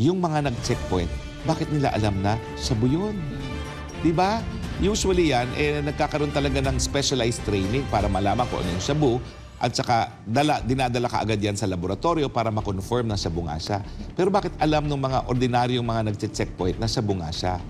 yung mga nag-checkpoint, bakit nila alam na shabu yun? Di ba? Usually yan, nagkakaroon talaga ng specialized training para malaman kung ano yung shabu at saka dinadala ka agad yan sa laboratorio para makonfirm na shabu nga siya. Pero bakit alam ng mga ordinaryong mga nag-checkpoint na shabu nga siya?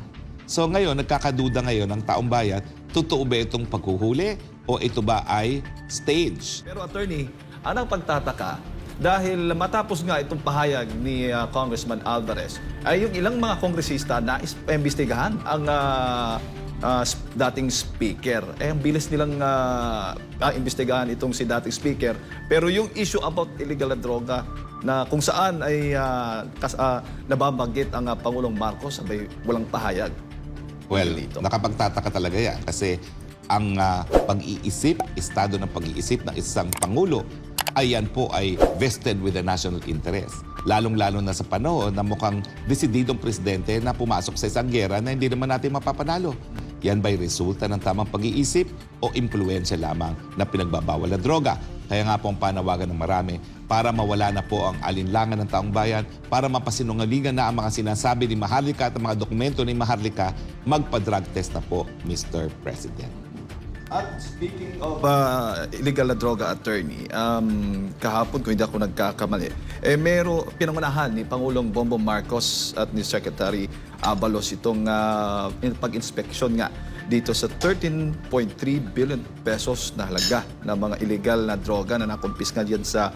So ngayon, nagkakaduda ngayon ng taong bayan, totoo ba itong paghuhuli o ito ba ay stage? Pero attorney, anong pagtataka? Dahil matapos nga itong pahayag ni Congressman Alvarez, ay yung ilang mga kongresista na imbestigahan ang dating speaker. Ang bilis nilang imbestigahan itong si dating speaker. Pero yung issue about illegal na droga na kung saan ay nababanggit ang Pangulong Marcos, sabay walang pahayag. Well, nakapagtataka talaga yan kasi ang pag-iisip, estado ng pag-iisip ng isang Pangulo, ayan po ay vested with the national interest. Lalong-lalo na sa panahon na mukhang desididong presidente na pumasok sa isang gera na hindi naman natin mapapanalo. Yan ba'y resulta ng tamang pag-iisip o impluensya lamang na pinagbabawal na droga? Kaya nga po ang panawagan ng marami para mawala na po ang alinlangan ng taong bayan, para mapasinungalingan na ang mga sinasabi ni Maharlika at ang mga dokumento ni Maharlika, magpa-drug test na po, Mr. President. At speaking of illegal na droga, attorney, kahapon, kung hindi ako nagkakamali, pinangunahan ni Pangulong Bongbong Marcos at ni Secretary Abalos itong pag-inspeksyon nga dito sa 13.3 billion pesos na halaga ng mga illegal na droga na nakumpiska diyan sa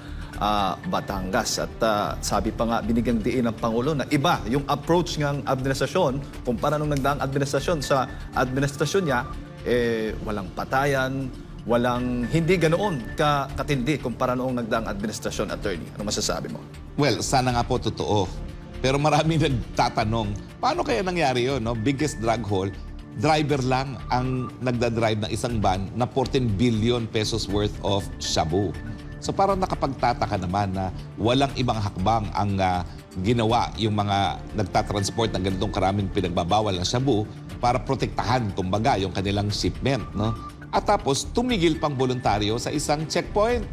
Batangas. At sabi pa nga, binigyang diin ng Pangulo na iba yung approach ng administrasyon kumpara nung nagdaang administrasyon sa administrasyon niya, walang patayan, hindi ganoon katindi kumpara noong nagdaang administrasyon, attorney. Ano masasabi mo? Well, sana nga po totoo. Pero marami nagtatanong, paano kaya nangyari yun? No? Biggest drug haul, driver lang ang nagdadrive ng isang van na 14 billion pesos worth of shabu. So parang nakapagtataka naman na walang ibang hakbang ang ginawa yung mga nagtatransport ng ganitong karaming pinagbabawal ng shabu para protektahan, kumbaga, yung kanilang shipment. No? At tapos, tumigil pang voluntaryo sa isang checkpoint.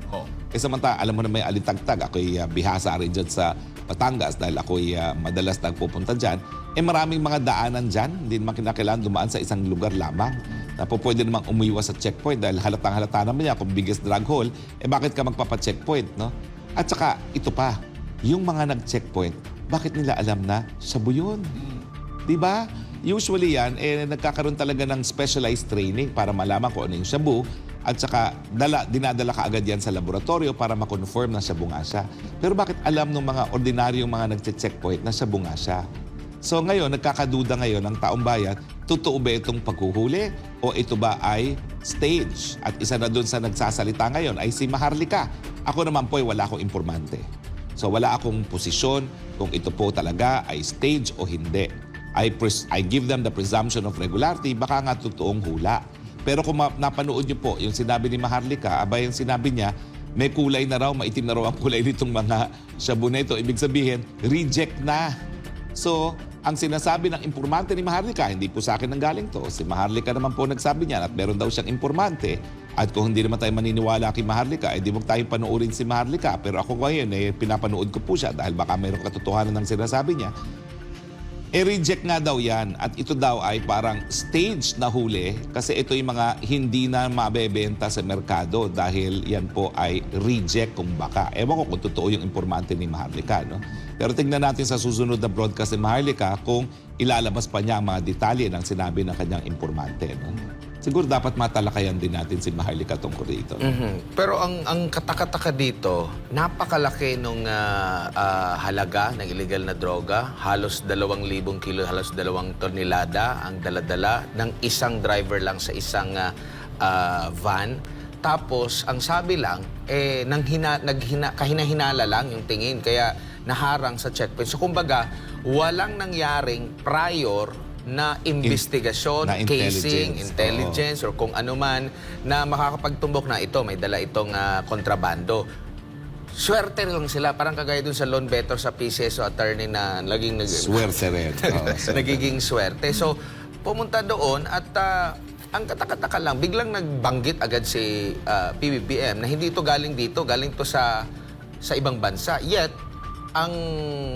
Samantala, alam mo na may alitagtag. Ako'y bihasa rin dyan sa Batangas dahil ako'y madalas nagpupunta dyan. Maraming mga daanan dyan. Hindi naman kinakailangan dumaan sa isang lugar lamang. Na po pwede namang umiwas sa checkpoint dahil halatang-halata naman niya kung biggest drug haul, bakit ka magpapa-checkpoint, no? At saka, ito pa, yung mga nag-checkpoint, bakit nila alam na shabu yun? Di ba? Usually yan, nagkakaroon talaga ng specialized training para malaman kung ano yung shabu at saka dinadala ka agad yan sa laboratorio para makonfirm na shabu nga siya. Pero bakit alam ng mga ordinaryong mga nag-checkpoint na shabu nga siya? So ngayon, nagkakaduda ngayon ng taong bayan, totoo ba itong paghuhuli o ito ba ay stage? At isa na dun sa nagsasalita ngayon ay si Maharlika. Ako naman po ay wala akong impormante. So wala akong posisyon kung ito po talaga ay stage o hindi. I give them the presumption of regularity, baka nga totoong hula. Pero kung napanood niyo po yung sinabi ni Maharlika, yung sinabi niya, may kulay na raw, maitim na raw ang kulay nitong mga shabu na ito. Ibig sabihin, reject na. So, ang sinasabi ng impormante ni Maharlika, hindi po sa akin nanggaling to. Si Maharlika naman po nagsabi niya at meron daw siyang impormante. At kung hindi naman tayo maniniwala kay Maharlika, di mo tayong panoorin si Maharlika. Pero ako ngayon, pinapanood ko po siya dahil baka mayroong katotohanan ng sinasabi niya. Reject nga daw yan at ito daw ay parang stage na huli kasi ito yung mga hindi na mabebenta sa merkado dahil yan po ay reject kung baka. Ewan ko kung totoo yung informante ni Maharlika. No? Pero tingnan natin sa susunod na broadcast ni Maharlika kung ilalabas pa niya ang mga detalye ng sinabi ng kanyang informante. No? Siguro dapat matalakayan din natin si Maharlika tungkol dito. Pero ang katakataka dito, napakalaki nung halaga ng illegal na droga. Halos 2,000 kilo, halos 2 tonelada ang daladala ng isang driver lang sa isang van. Tapos, ang sabi lang, kahina-hinala lang yung tingin. Kaya naharang sa checkpoint. So, kumbaga, walang nangyaring prior na investigasyon, na casing, intelligence, or kung ano man na makakapagtumbok na ito, may dala itong kontrabando. Swerte lang sila. Parang kagaya dun sa loan better sa PCSO attorney na naging Swerte rin. nagiging swerte. So, pumunta doon at ang katakataka lang, biglang nagbanggit agad si PBBM na hindi ito galing dito, galing to sa ibang bansa. Yet, ang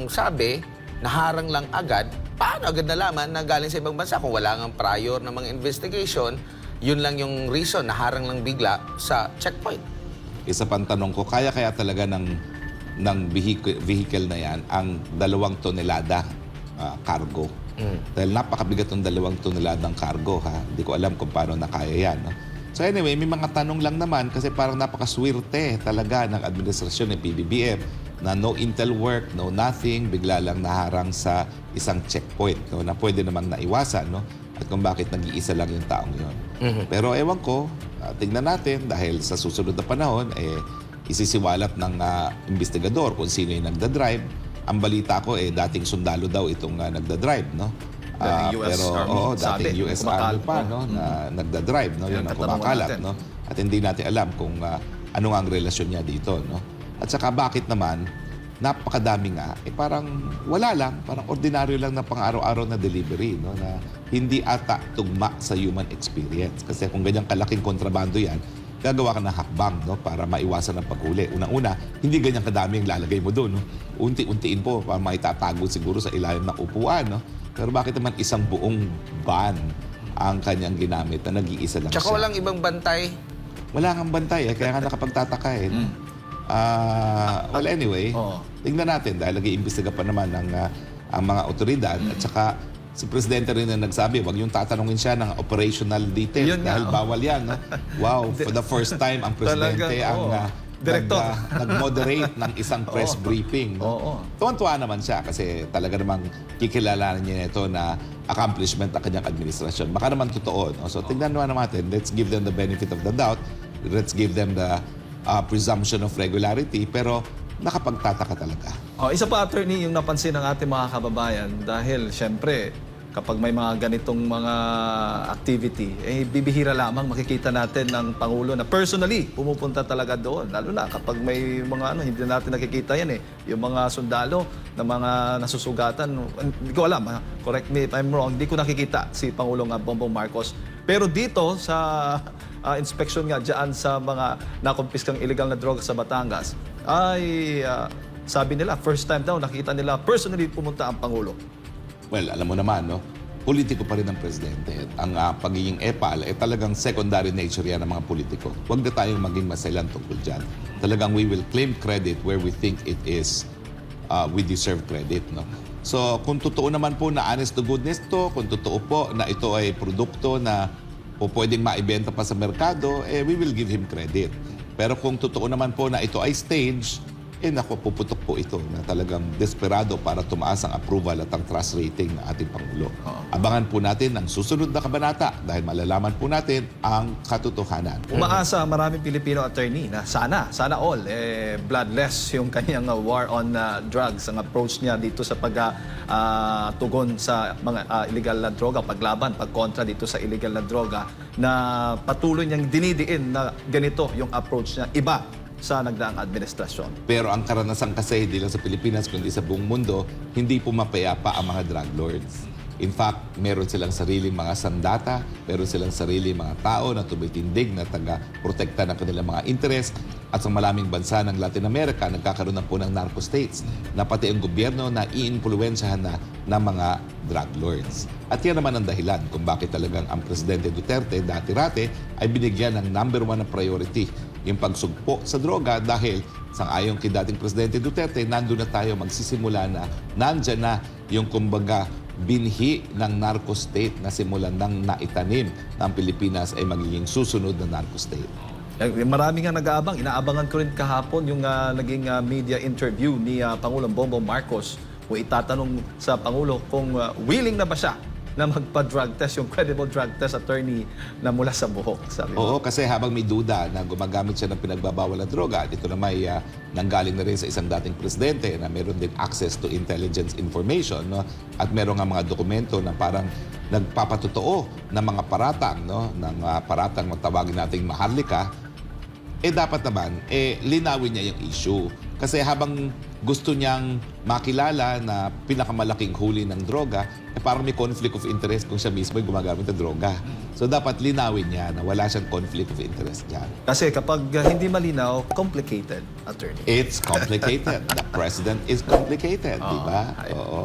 sabi, naharang lang agad, paano agad nalaman na galing sa ibang bansa kung wala nga prior na mga investigation, yun lang yung reason, naharang lang bigla sa checkpoint. Isa pang tanong ko, kaya talaga ng vehicle na yan ang 2 tonelada cargo? Dahil napakabigat ng 2 toneladang cargo, ha? Hindi ko alam kung paano nakaya yan. No? So anyway, may mga tanong lang naman kasi parang napakaswerte talaga ng administrasyon ng PBBM na no intel work, no nothing, bigla lang naharang sa isang checkpoint, no, na pwede namang naiwasan, no? At kung bakit nag-iisa lang yung taong yun. Pero ewan ko, tingnan natin dahil sa susunod na panahon, isisiwalat ng investigador kung sino yung nagda-drive. Ang balita ko, dating sundalo daw itong nagda-drive, no? Dating US Army, dating sabi, US kumakal- Army pa, no? Na nagda-drive, no? Yun Yan, ang katanungan kumakalat, natin. no? At hindi natin alam kung ano nga ang relasyon niya dito, no? At saka bakit naman, napakadami nga, parang wala lang, parang ordinaryo lang na pang-araw-araw na delivery, no? Na hindi ata tugma sa human experience. Kasi kung ganyang kalaking kontrabando yan, gagawa ka ng hakbang, no, para maiwasan ang paghuli. Unang-una, hindi ganyan kadami ang lalagay mo doon. No? Unti-untiin po para maitatago siguro sa ilalim ng upuan. No? Pero bakit naman isang buong van ang kanyang ginamit na nag-iisa lang Tsaka siya? walang ibang bantay. Wala nga bantay, kaya nga nakapagtataka eh. Well, anyway, tingnan natin dahil nag-iimbestiga pa naman ang mga otoridad at saka si Presidente rin na nagsabi, wag yung tatanungin siya ng operational details Yun nga, dahil bawal yan. No? Wow, for the first time, ang Presidente Talagang, ang Director. nag-moderate ng isang press briefing. No? Oo. Tuwan-tuwa naman siya kasi talaga namang kikilalanan niya ito na accomplishment ng kanyang administrasyon. Baka naman totoo. No? So tingnan naman natin, let's give them the benefit of the doubt. Let's give them the presumption of regularity. Pero nakapagtataka talaga. Isa pa, attorney, yung napansin ng ating mga kababayan dahil syempre kapag may mga ganitong mga activity, bibihira lamang makikita natin ng Pangulo na personally pumupunta talaga doon. Lalo na kapag may mga hindi natin nakikita yan yung mga sundalo na mga nasusugatan. Hindi ko alam, correct me if I'm wrong, hindi ko nakikita si Pangulong Bongbong Marcos. Pero dito sa inspection nga dyan sa mga nakumpiskang illegal na droga sa Batangas, ay sabi nila, first time daw nakita nila personally pumunta ang Pangulo. Well, alam mo naman, no? Politiko pa rin ang presidente. Ang pagiging epal, talagang secondary nature yan ng mga politiko. Huwag na tayong maging maselan tungkol dyan. Talagang we will claim credit where we think it is we deserve credit, no? So, kung totoo naman po na honest to goodness to, kung totoo po na ito ay produkto na po pwedeng maibenta pa sa merkado, we will give him credit. Pero kung totoo naman po na ito ay stage, naku, puputok po ito na talagang desperado para tumaas ang approval at ang trust rating ng ating Pangulo. Abangan po natin ang susunod na kabanata dahil malalaman po natin ang katotohanan. Umaasa maraming Pilipino, attorney, na sana all, bloodless yung kanyang war on drugs, ang approach niya dito sa pagtugon sa mga illegal na droga, paglaban, pagkontra dito sa illegal na droga, na patuloy niyang dinidiin na ganito yung approach niya, iba sa nagdaang administrasyon. Pero ang karanasan kasi hindi lang sa Pilipinas kundi sa buong mundo, hindi po mapayapa ang mga drug lords. In fact, meron silang sariling mga sandata, meron silang sariling mga tao na tumitindig na taga-protekta ng kanilang mga interest. At sa maraming bansa ng Latin America, nagkakaroon na po ng narco states na pati ang gobyerno na iimpluwensyahan na ng mga drug lords. At yan naman ang dahilan kung bakit talagang ang Presidente Duterte dati-rate ay binigyan ng number 1 na priority yung pagsugpo sa droga dahil sang-ayon kay dating Presidente Duterte, nandun na tayo magsisimula na, nandyan na yung kumbaga binhi ng narco state na simulan ng naitanim ng Pilipinas ay magiging susunod na narco state. Marami nga nag-aabang. Inaabangan ko rin kahapon yung naging media interview ni Pangulong Bongbong Marcos kung itatanong sa Pangulo kung willing na ba siya na magpa-drug test, yung credible drug test, attorney, na mula sa buhok. Sabi Oo, kasi habang may duda na gumagamit siya ng pinagbabawal na droga, at ito na may nanggaling na rin sa isang dating presidente na meron din access to intelligence information, no? At meron nga mga dokumento na parang nagpapatotoo ng mga paratang, no? Ng paratang matawagin nating maharlika, dapat naman, linawin niya yung issue. Kasi habang gusto niyang makilala na pinakamalaking huli ng droga, parang may conflict of interest kung siya mismo ay gumagamit ng droga. So dapat linawin niya na wala siyang conflict of interest dyan. Kasi kapag hindi malinaw, complicated, attorney. It's complicated. The president is complicated, di ba? Oo.